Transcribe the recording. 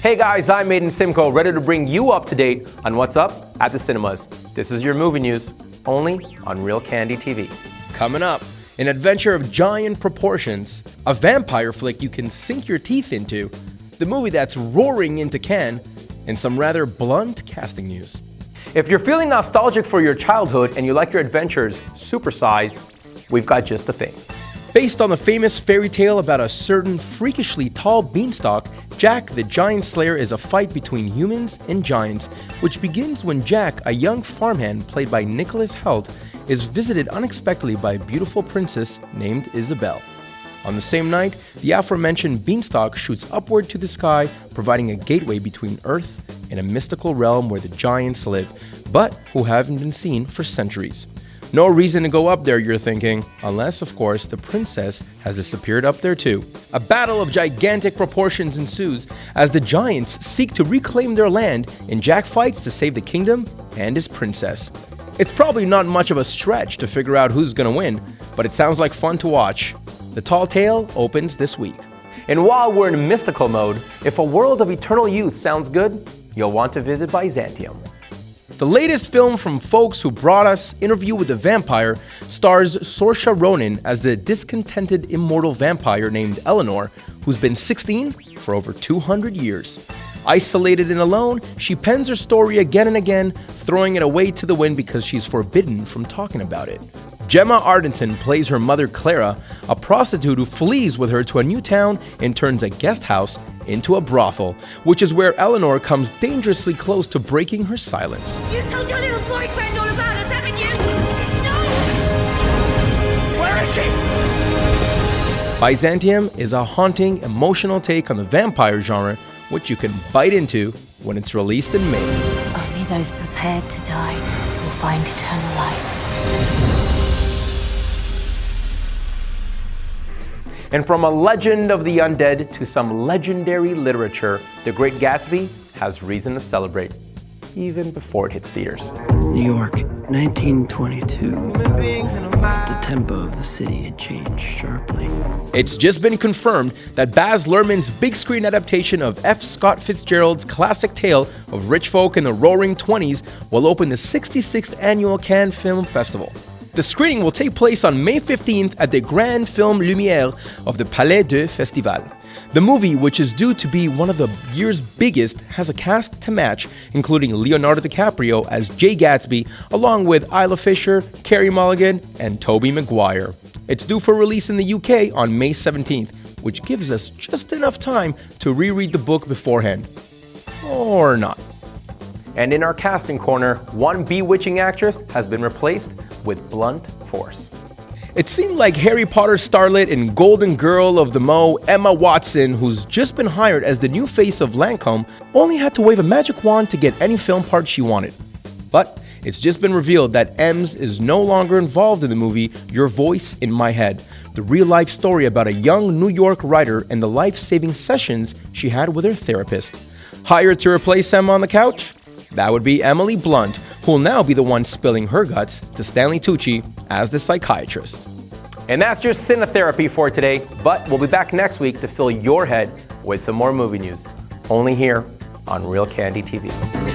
Hey guys, I'm Aiden Simcoe, ready to bring you up to date on what's up at the cinemas. This is your movie news, only on WkEnd TV. Coming up, an adventure of giant proportions, a vampire flick you can sink your teeth into, the movie that's roaring into Cannes, and some rather blunt casting news. If you're feeling nostalgic for your childhood and you like your adventures supersized, we've got just the thing. Based on the famous fairy tale about a certain freakishly tall beanstalk, Jack the Giant Slayer is a fight between humans and giants, which begins when Jack, a young farmhand played by Nicholas Hoult, is visited unexpectedly by a beautiful princess named Isabelle. On the same night, the aforementioned beanstalk shoots upward to the sky, providing a gateway between Earth and a mystical realm where the giants live, but who haven't been seen for centuries. No reason to go up there, you're thinking, unless, of course, the princess has disappeared up there too. A battle of gigantic proportions ensues as the giants seek to reclaim their land and Jack fights to save the kingdom and his princess. It's probably not much of a stretch to figure out who's gonna win, but it sounds like fun to watch. The Tall Tale opens this week. And while we're in mystical mode, if a world of eternal youth sounds good, you'll want to visit Byzantium. The latest film from folks who brought us Interview with the Vampire stars Saoirse Ronan as the discontented immortal vampire named Eleanor, who's been 16 for over 200 years. Isolated and alone, she pens her story again and again, throwing it away to the wind because she's forbidden from talking about it. Gemma Arterton plays her mother Clara, a prostitute who flees with her to a new town and turns a guest house into a brothel, which is where Eleanor comes dangerously close to breaking her silence. You told your little boyfriend all about us, haven't you? No! Where is she? Byzantium is a haunting, emotional take on the vampire genre, which you can bite into when it's released in May. Only those prepared to die will find eternal life. And from a legend of the undead to some legendary literature, The Great Gatsby has reason to celebrate, even before it hits theaters. New York, 1922. The tempo of the city had changed sharply. It's just been confirmed that Baz Luhrmann's big screen adaptation of F. Scott Fitzgerald's classic tale of rich folk in the Roaring '20s will open the 66th annual Cannes Film Festival. The screening will take place on May 15th at the Grand Film Lumière of the Palais de Festival. The movie, which is due to be one of the year's biggest, has a cast to match, including Leonardo DiCaprio as Jay Gatsby, along with Isla Fisher, Carey Mulligan, and Tobey Maguire. It's due for release in the UK on May 17th, which gives us just enough time to reread the book beforehand. Or not. And in our casting corner, one bewitching actress has been replaced with blunt force. It seemed like Harry Potter starlet and Golden Girl of the Mo, Emma Watson, who's just been hired as the new face of Lancôme, only had to wave a magic wand to get any film part she wanted. But it's just been revealed that Ems is no longer involved in the movie Your Voice in My Head, the real-life story about a young New York writer and the life-saving sessions she had with her therapist. Hired to replace Emma on the couch? That would be Emily Blunt, who will now be the one spilling her guts to Stanley Tucci as the psychiatrist. And that's your cinetherapy for today, but we'll be back next week to fill your head with some more movie news, only here on WkEnd TV.